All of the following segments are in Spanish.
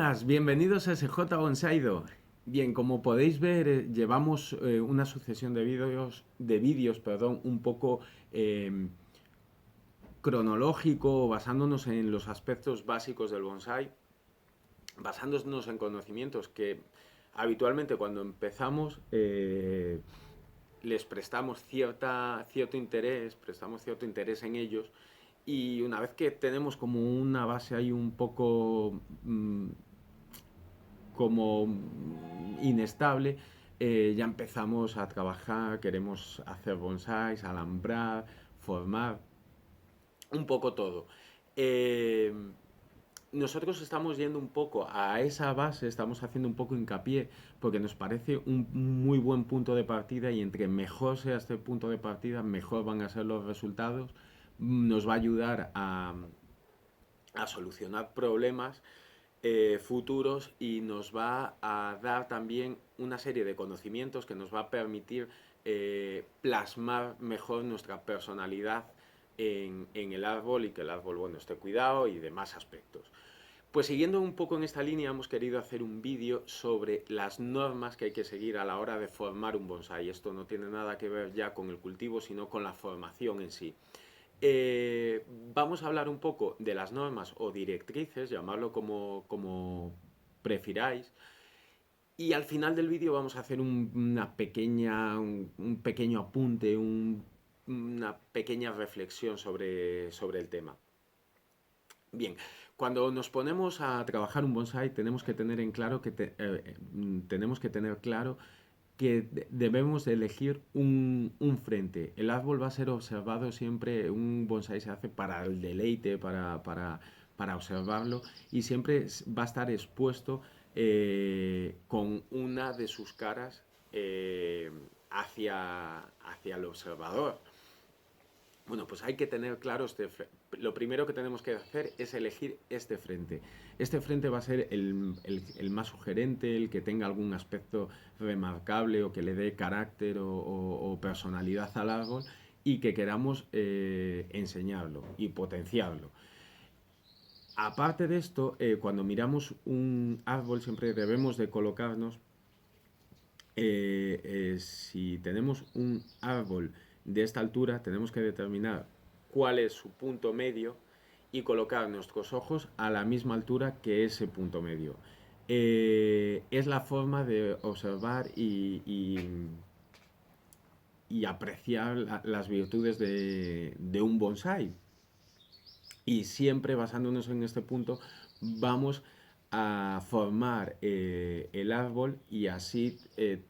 Buenas, bienvenidos a SJ Bonsaido. Bien, como podéis ver, llevamos una sucesión de vídeos, un poco eh, cronológico, basándonos en los aspectos básicos del bonsai, basándonos en conocimientos que habitualmente cuando empezamos les prestamos cierto interés en ellos, y una vez que tenemos como una base ahí un poco como inestable, ya empezamos a trabajar, queremos hacer bonsáis, alambrar, formar, un poco todo. Eh, Nosotros estamos yendo un poco a esa base, estamos haciendo un poco hincapié, porque nos parece un muy buen punto de partida, y entre mejor sea este punto de partida, mejor van a ser los resultados. Nos va a ayudar a solucionar problemas futuros, y nos va a dar también una serie de conocimientos que nos va a permitir plasmar mejor nuestra personalidad en el árbol, y que el árbol, bueno, esté cuidado y demás aspectos. Pues siguiendo un poco en esta línea, hemos querido hacer un vídeo sobre las normas que hay que seguir a la hora de formar un bonsai. Esto no tiene nada que ver ya con el cultivo, sino con la formación en sí. Vamos a hablar un poco de las normas o directrices, llamarlo como prefiráis, y al final del vídeo vamos a hacer un pequeño apunte, una pequeña reflexión sobre el tema. Bien, cuando nos ponemos a trabajar un bonsai tenemos que tener en claro tenemos que tener claro que debemos de elegir un frente. El árbol va a ser observado siempre, un bonsai se hace para el deleite, para observarlo, y siempre va a estar expuesto con una de sus caras hacia el observador. Bueno, pues hay que tener claro lo primero que tenemos que hacer es elegir este frente. Este frente va a ser el más sugerente, el que tenga algún aspecto remarcable o que le dé carácter o personalidad al árbol, y que queramos enseñarlo y potenciarlo. Aparte de esto, cuando miramos un árbol siempre debemos de colocarnos, si tenemos un árbol de esta altura, tenemos que determinar cuál es su punto medio y colocar nuestros ojos a la misma altura que ese punto medio. Es la forma de observar y apreciar las virtudes de un bonsai. Y siempre basándonos en este punto, vamos a formar el árbol, y así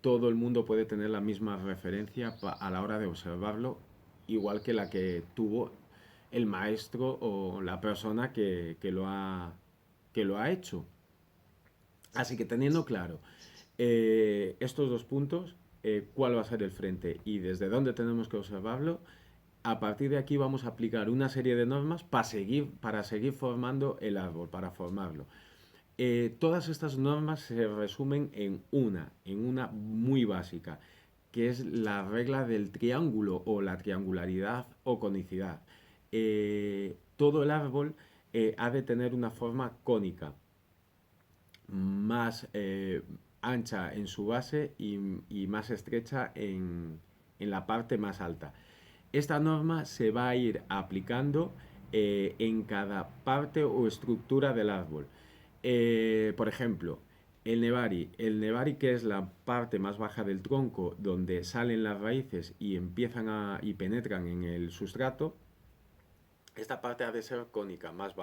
todo el mundo puede tener la misma referencia a la hora de observarlo, igual que la que tuvo el maestro o la persona que lo ha hecho. Así que teniendo claro estos dos puntos, cuál va a ser el frente y desde dónde tenemos que observarlo, a partir de aquí vamos a aplicar una serie de normas para seguir formando el árbol, para formarlo. Todas estas normas se resumen en una muy básica, que es la regla del triángulo o la triangularidad o conicidad. Todo el árbol ha de tener una forma cónica, más ancha en su base y más estrecha en la parte más alta. Esta norma se va a ir aplicando en cada parte o estructura del árbol. Por ejemplo, el nevari, que es la parte más baja del tronco donde salen las raíces y y penetran en el sustrato. Esta parte ha de ser cónica, más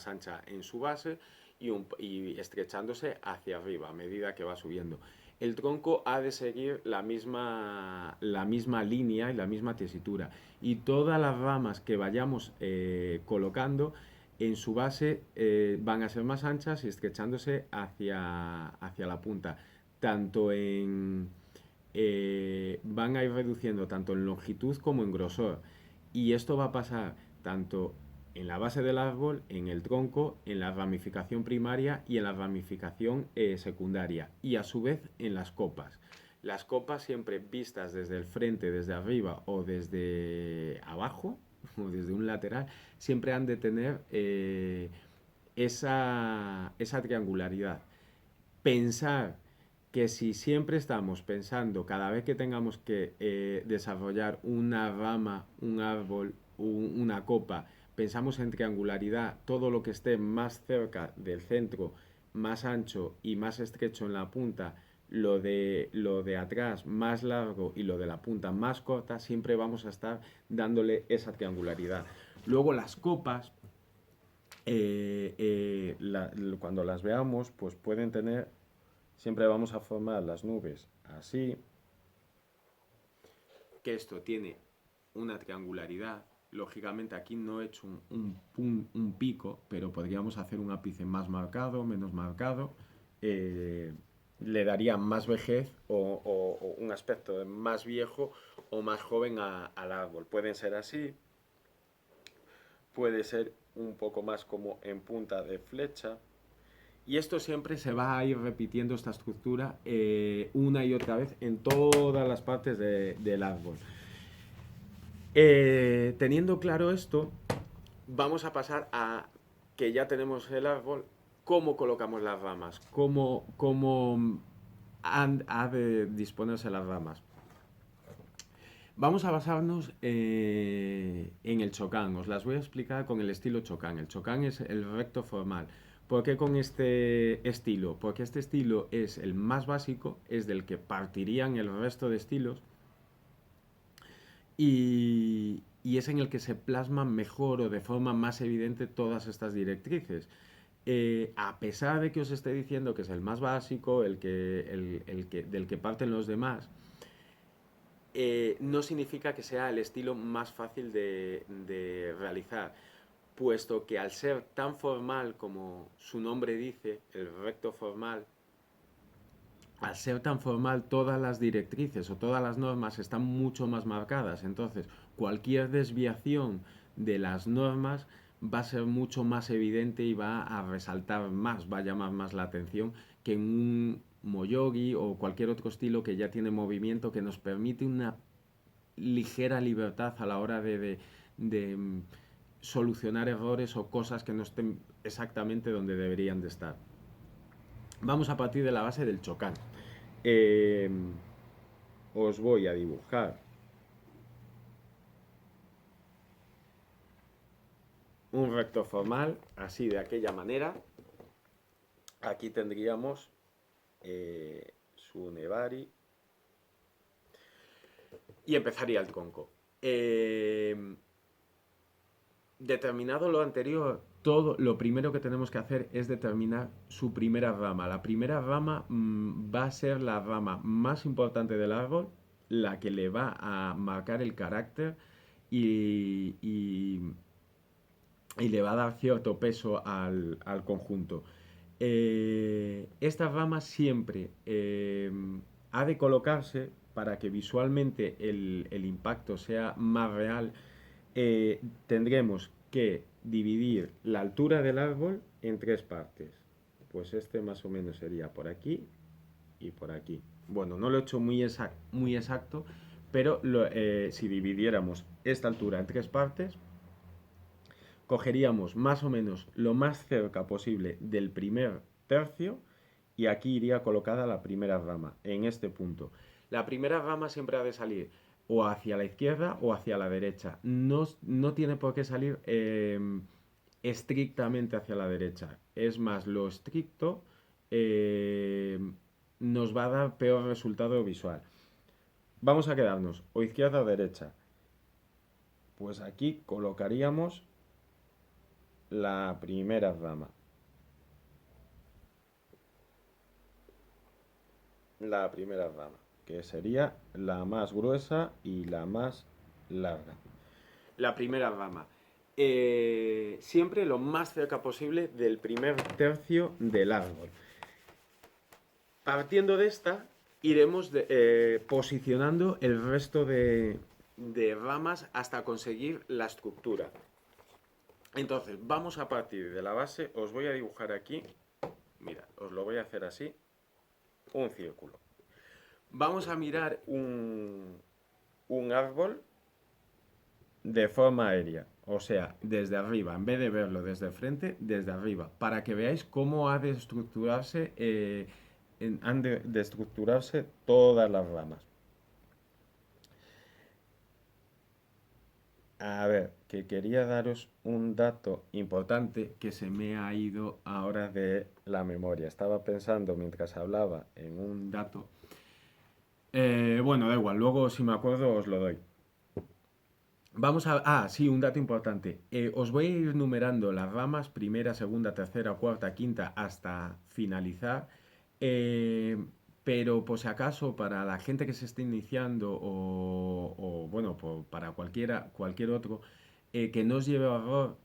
ancha en su base y estrechándose hacia arriba a medida que va subiendo. El tronco ha de seguir la misma línea y la misma tesitura. Y todas las ramas que vayamos colocando en su base van a ser más anchas y estrechándose hacia la punta. Van a ir reduciendo tanto en longitud como en grosor. Y esto va a pasar tanto en la base del árbol, en el tronco, en la ramificación primaria y en la ramificación secundaria. Y a su vez en las copas. Las copas siempre vistas desde el frente, desde arriba o desde abajo, o desde un lateral, siempre han de tener esa triangularidad. Pensar que si siempre estamos pensando, cada vez que tengamos que desarrollar una rama, un árbol, una copa, pensamos en triangularidad, todo lo que esté más cerca del centro, más ancho y más estrecho en la punta, lo de atrás más largo y lo de la punta más corta, siempre vamos a estar dándole esa triangularidad. Luego las copas, cuando las veamos, pues pueden tener, siempre vamos a formar las nubes así, que esto tiene una triangularidad. Lógicamente aquí no he hecho un pico, pero podríamos hacer un ápice más marcado, menos marcado. Le daría más vejez o un aspecto más viejo o más joven al árbol. Pueden ser así, puede ser un poco más como en punta de flecha. Y esto siempre se va a ir repitiendo esta estructura una y otra vez en todas las partes del árbol. Teniendo claro esto, vamos a pasar a que ya tenemos el árbol, cómo colocamos las ramas, cómo ha de disponerse las ramas. Vamos a basarnos en el chocán. Os las voy a explicar con el estilo chocán. El chocán es el recto formal. ¿Por qué con este estilo? Porque este estilo es el más básico, es del que partirían el resto de estilos y es en el que se plasman mejor o de forma más evidente todas estas directrices. A pesar de que os esté diciendo que es el más básico, del que parten los demás, no significa que sea el estilo más fácil de realizar, puesto que al ser tan formal como su nombre dice, el recto formal, al ser tan formal todas las directrices o todas las normas están mucho más marcadas, entonces cualquier desviación de las normas va a ser mucho más evidente y va a resaltar más, va a llamar más la atención que en un moyogi o cualquier otro estilo que ya tiene movimiento que nos permite una ligera libertad a la hora de solucionar errores o cosas que no estén exactamente donde deberían de estar. Vamos a partir de la base del chocán. Eh, Os voy a dibujar un recto formal, así de aquella manera. Aquí tendríamos su nevari y empezaría el tronco. Determinado lo anterior, todo lo primero que tenemos que hacer es determinar su primera rama. La primera rama va a ser la rama más importante del árbol, la que le va a marcar el carácter y le va a dar cierto peso al conjunto. Esta rama siempre ha de colocarse para que visualmente el impacto sea más real. Tendremos que dividir la altura del árbol en tres partes. Pues este más o menos sería por aquí y por aquí. Bueno, no lo he hecho muy exacto, pero si dividiéramos esta altura en tres partes, cogeríamos más o menos lo más cerca posible del primer tercio y aquí iría colocada la primera rama, en este punto. La primera rama siempre ha de salir o hacia la izquierda o hacia la derecha. No tiene por qué salir estrictamente hacia la derecha. Es más, lo estricto nos va a dar peor resultado visual. Vamos a quedarnos o izquierda o derecha. Pues aquí colocaríamos la primera rama. La primera rama, que sería la más gruesa y la más larga. La primera rama. Siempre lo más cerca posible del primer tercio del árbol. Partiendo de esta, iremos posicionando el resto de ramas hasta conseguir la estructura. Entonces, vamos a partir de la base. Os voy a dibujar aquí. Mira, os lo voy a hacer así. Un círculo. Vamos a mirar un árbol de forma aérea. O sea, desde arriba, en vez de verlo desde el frente, desde arriba, para que veáis cómo ha de estructurarse, han de estructurarse todas las ramas. A ver, que quería daros un dato importante que se me ha ido ahora de la memoria. Estaba pensando mientras hablaba en un dato. Bueno, da igual, luego si me acuerdo os lo doy. Vamos a... Ah, sí, un dato importante. Os voy a ir numerando las ramas, primera, segunda, tercera, cuarta, quinta, hasta finalizar. Eh, pero por si acaso, para la gente que se esté iniciando bueno, para cualquier otro, que no os lleve a error,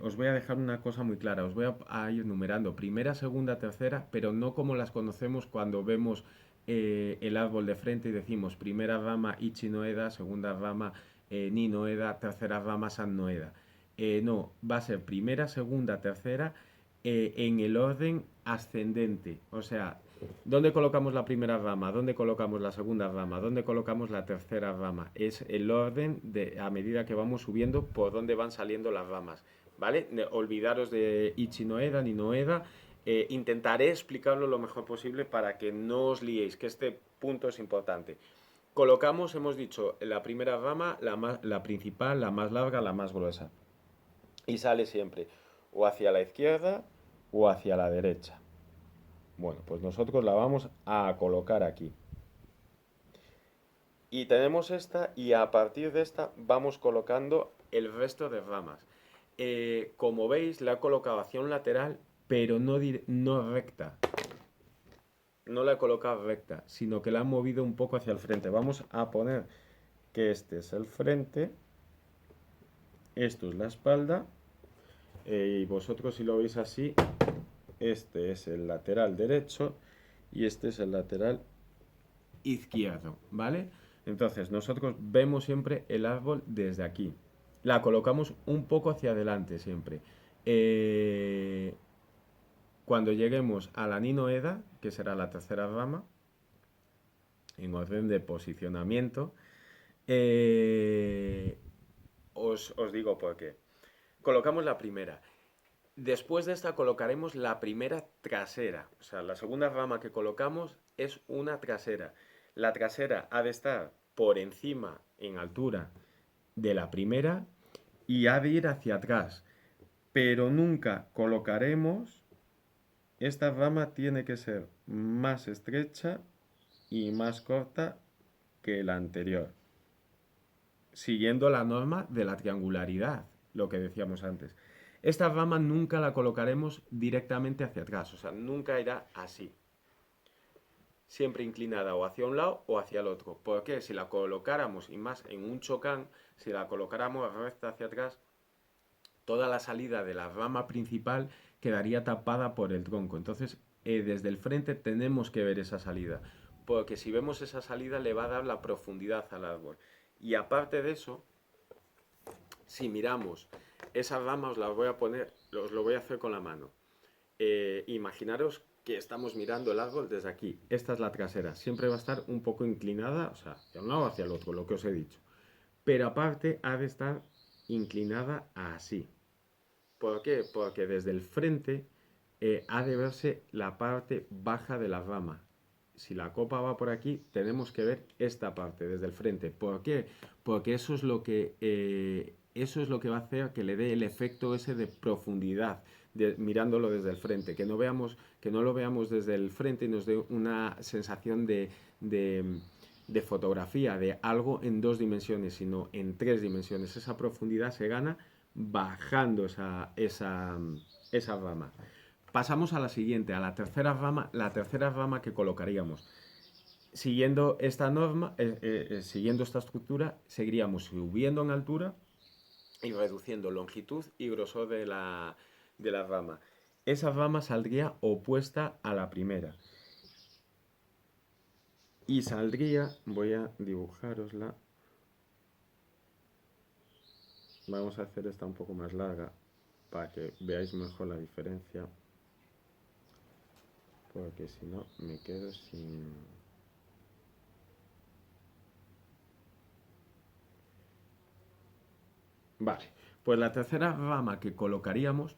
os voy a dejar una cosa muy clara. Os voy a ir numerando primera, segunda, tercera, pero no como las conocemos cuando vemos el árbol de frente y decimos primera rama Ichi no Eda, segunda rama Ni no Eda, tercera rama San no Eda. No, va a ser primera, segunda, tercera en el orden ascendente. O sea, ¿dónde colocamos la primera rama? ¿Dónde colocamos la segunda rama? ¿Dónde colocamos la tercera rama? Es el orden de a medida que vamos subiendo por dónde van saliendo las ramas. ¿Vale? Olvidaros de Ichi no Eda ni no Eda. Intentaré explicarlo lo mejor posible para que no os liéis, que este punto es importante. Colocamos, hemos dicho, la primera rama, la principal, la más larga, la más gruesa. Y sale siempre o hacia la izquierda o hacia la derecha. Bueno, pues nosotros la vamos a colocar aquí. Y tenemos esta y a partir de esta vamos colocando el resto de ramas. Como veis, la he colocado hacia un lateral, pero no recta. No la he colocado recta, sino que la he movido un poco hacia el frente. Vamos a poner que este es el frente, esto es la espalda, y vosotros si lo veis así, este es el lateral derecho y este es el lateral izquierdo, ¿vale? Entonces nosotros vemos siempre el árbol desde aquí. La colocamos un poco hacia adelante siempre. Cuando lleguemos a la ninoeda, que será la tercera rama, en orden de posicionamiento, os digo por qué. Colocamos la primera. Después de esta colocaremos la primera trasera. O sea, la segunda rama que colocamos es una trasera. La trasera ha de estar por encima, en altura, de la primera y ha de ir hacia atrás. Pero nunca colocaremos... Esta rama tiene que ser más estrecha y más corta que la anterior, siguiendo la norma de la triangularidad, lo que decíamos antes. Esta rama nunca la colocaremos directamente hacia atrás, o sea, nunca irá así. Siempre inclinada o hacia un lado o hacia el otro. Porque si la colocáramos, y más en un chocán, si la colocáramos recta hacia atrás, toda la salida de la rama principal quedaría tapada por el tronco. Entonces, desde el frente tenemos que ver esa salida. Porque si vemos esa salida le va a dar la profundidad al árbol. Y aparte de eso, si miramos esas ramas, os las voy a poner, os lo voy a hacer con la mano. Imaginaros que estamos mirando el árbol desde aquí. Esta es la trasera. Siempre va a estar un poco inclinada, o sea, hacia un lado o hacia el otro, lo que os he dicho. Pero aparte ha de estar inclinada así. ¿Por qué? Porque desde el frente ha de verse la parte baja de la rama. Si la copa va por aquí, tenemos que ver esta parte desde el frente. ¿Por qué? Porque eso es lo que va a hacer que le dé el efecto ese de profundidad, mirándolo desde el frente. Que no lo veamos desde el frente y nos dé una sensación de fotografía, de algo en dos dimensiones, sino en tres dimensiones. Esa profundidad se gana bajando esa rama. Pasamos a la siguiente, a la tercera rama que colocaríamos. Siguiendo esta norma, siguiendo esta estructura, seguiríamos subiendo en altura y reduciendo longitud y grosor de la rama. Esa rama saldría opuesta a la primera. Y saldría, voy a dibujarosla. Vamos a hacer esta un poco más larga para que veáis mejor la diferencia. Porque si no me quedo sin... Vale, pues la tercera rama que colocaríamos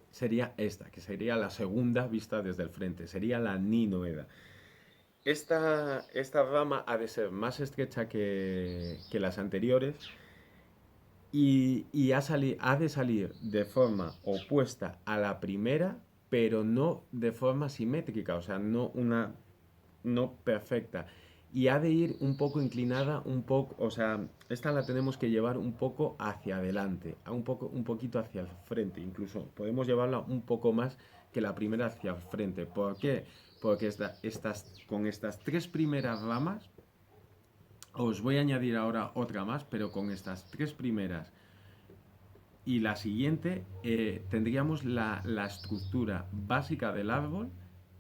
sería esta, que sería la segunda vista desde el frente, sería la ninoeda. Esta rama ha de ser más estrecha que las anteriores y ha de salir de forma opuesta a la primera, pero no de forma simétrica, o sea, no perfecta. Y ha de ir un poco inclinada, un poco, o sea, esta la tenemos que llevar un poco hacia adelante, un poquito hacia el frente, incluso podemos llevarla un poco más que la primera hacia el frente. ¿Por qué? Porque con estas tres primeras ramas, os voy a añadir ahora otra más, pero con estas tres primeras y la siguiente tendríamos la estructura básica del árbol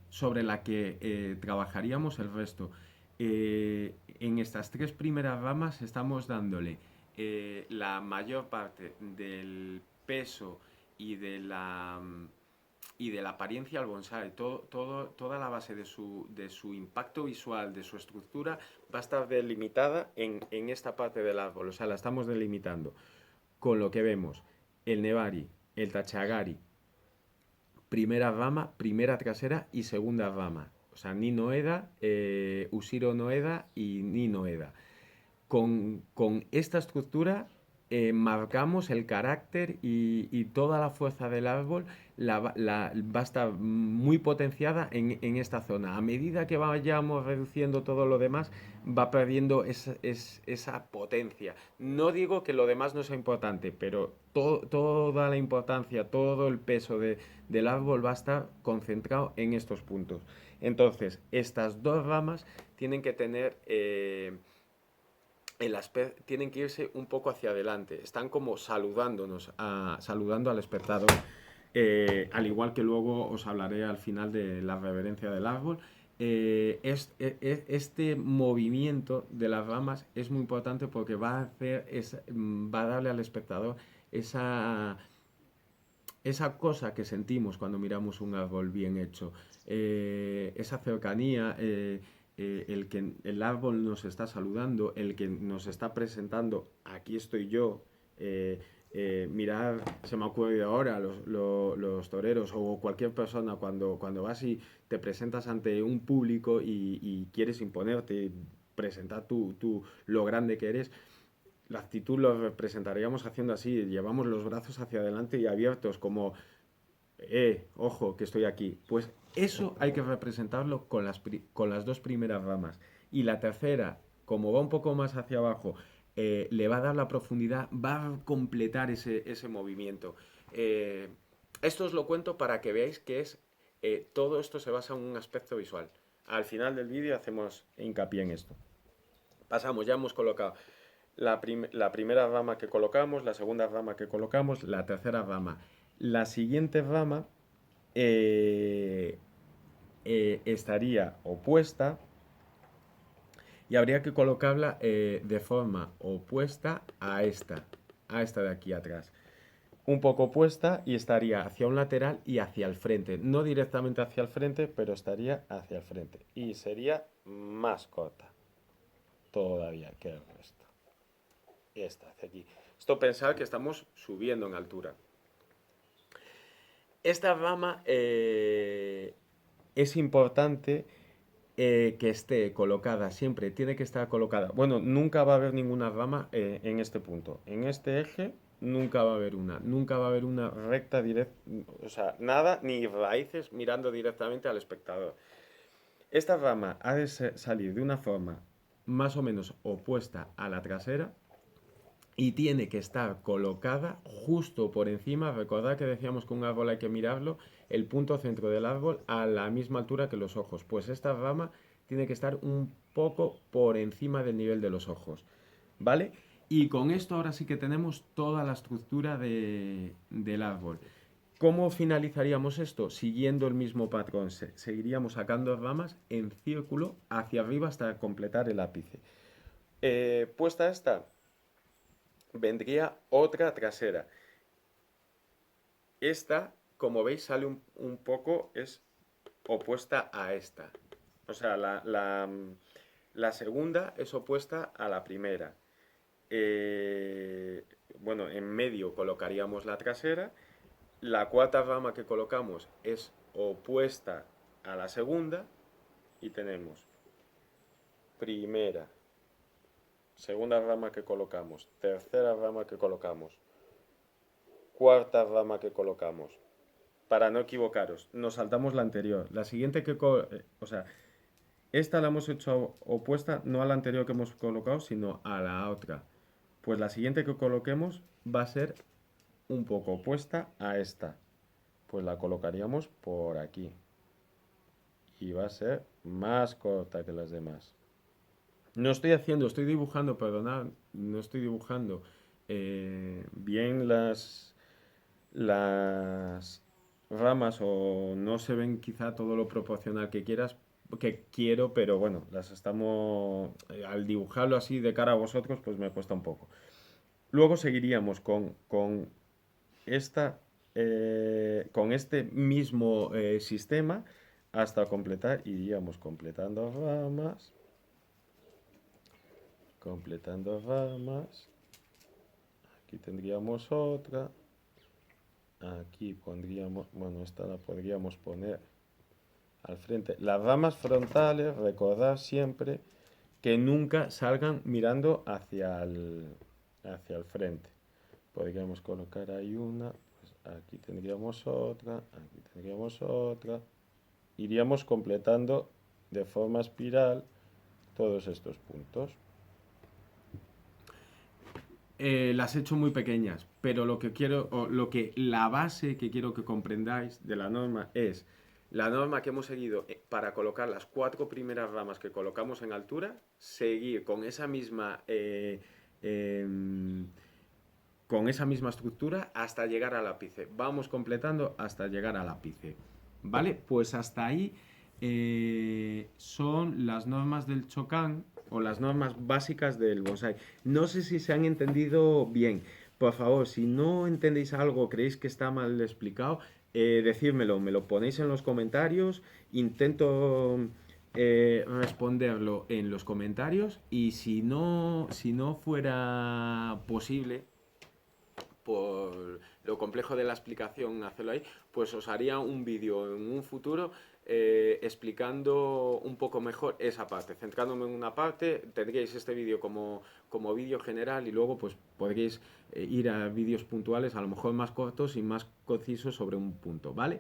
sobre la que trabajaríamos el resto. En estas tres primeras ramas estamos dándole la mayor parte del peso y de la apariencia al bonsai. Toda la base de su impacto visual, de su estructura, va a estar delimitada en esta parte del árbol. O sea, la estamos delimitando con lo que vemos el Nebari, el Tachagari, primera rama, primera trasera y segunda rama. O sea, Ni Noeda, Usiro Noeda y Ni Noeda. Con esta estructura marcamos el carácter y toda la fuerza del árbol va a estar muy potenciada en esta zona. A medida que vayamos reduciendo todo lo demás, va perdiendo esa potencia. No digo que lo demás no sea importante, pero toda la importancia, todo el peso del árbol va a estar concentrado en estos puntos. Entonces, estas dos ramas tienen que tener tienen que irse un poco hacia adelante. Están como saludando al espectador. Al igual que luego os hablaré al final de la reverencia del árbol. Este movimiento de las ramas es muy importante porque va a darle al espectador esa cosa que sentimos cuando miramos un árbol bien hecho, esa cercanía, el que el árbol nos está saludando, el que nos está presentando, aquí estoy yo, mirar, se me ocurre ahora, los toreros o cualquier persona cuando vas y te presentas ante un público y quieres imponerte, presentar lo grande que eres, la actitud lo representaríamos haciendo así, llevamos los brazos hacia adelante y abiertos como, ojo, que estoy aquí. Pues eso hay que representarlo con las dos primeras ramas. Y la tercera, como va un poco más hacia abajo, le va a dar la profundidad, va a completar ese movimiento. Eh, Esto os lo cuento para que veáis que todo esto se basa en un aspecto visual. Al final del vídeo hacemos hincapié en esto. Pasamos, ya hemos colocado la primera rama que colocamos, la segunda rama que colocamos, la tercera rama. La siguiente rama eh, estaría opuesta y habría que colocarla de forma opuesta a esta de aquí atrás. Un poco opuesta y estaría hacia un lateral y hacia el frente. No directamente hacia el frente, pero estaría hacia el frente. Y sería más corta todavía que el resto. Esta, hacia aquí. Esto pensar que estamos subiendo en altura. Esta rama es importante que esté colocada siempre, tiene que estar colocada. Bueno, nunca va a haber ninguna rama en este punto. En este eje nunca va a haber nunca va a haber una recta directa, o sea, nada, ni raíces mirando directamente al espectador. Esta rama ha de salir de una forma más o menos opuesta a la trasera y tiene que estar colocada justo por encima. Recordad que decíamos que un árbol hay que mirarlo, el punto centro del árbol a la misma altura que los ojos. Pues esta rama tiene que estar un poco por encima del nivel de los ojos, ¿vale? Y con esto ahora sí que tenemos toda la estructura del árbol. ¿Cómo finalizaríamos esto? Siguiendo el mismo patrón. Seguiríamos sacando ramas en círculo hacia arriba hasta completar el ápice. Puesta esta, vendría otra trasera. Esta, como veis, sale un poco, es opuesta a esta. O sea, la segunda es opuesta a la primera. bueno, en medio colocaríamos la trasera. La cuarta rama que colocamos es opuesta a la segunda y tenemos primera, segunda rama que colocamos, tercera rama que colocamos, cuarta rama que colocamos. Para no equivocaros, nos saltamos la anterior. La siguiente o sea, esta la hemos hecho opuesta no a la anterior que hemos colocado, sino a la otra. Pues la siguiente que coloquemos va a ser un poco opuesta a esta. Pues la colocaríamos por aquí. Y va a ser más corta que las demás. No estoy haciendo, estoy dibujando, perdonad, no estoy dibujando bien las ramas o no se ven quizá todo lo proporcional que quieras, que quiero, pero bueno, las estamos, al dibujarlo así de cara a vosotros, pues me cuesta un poco. Luego seguiríamos esta, con este mismo sistema hasta completar, iríamos completando ramas, aquí tendríamos otra, aquí pondríamos, bueno, esta la podríamos poner al frente. Las ramas frontales, recordad siempre que nunca salgan mirando hacia el frente. Podríamos colocar ahí una, pues aquí tendríamos otra, aquí tendríamos otra. Iríamos completando de forma espiral todos estos puntos. Las he hecho muy pequeñas, pero lo que quiero, o la base que quiero que comprendáis de la norma es la norma que hemos seguido para colocar las 4 primeras ramas que colocamos en altura, seguir con esa misma estructura hasta llegar al ápice. Vamos completando hasta llegar al ápice. ¿Vale? Pues hasta ahí son las normas del Chocan o las normas básicas del bonsai. No sé si se han entendido bien. Por favor, si no entendéis algo, creéis que está mal explicado, decírmelo, me lo ponéis en los comentarios, intento responderlo en los comentarios y si no fuera posible, por lo complejo de la explicación hacerlo ahí, pues os haría un vídeo en un futuro explicando un poco mejor esa parte, centrándome en una parte. Tendríais este vídeo como vídeo general y luego pues podréis ir a vídeos puntuales, a lo mejor más cortos y más concisos sobre un punto, ¿vale?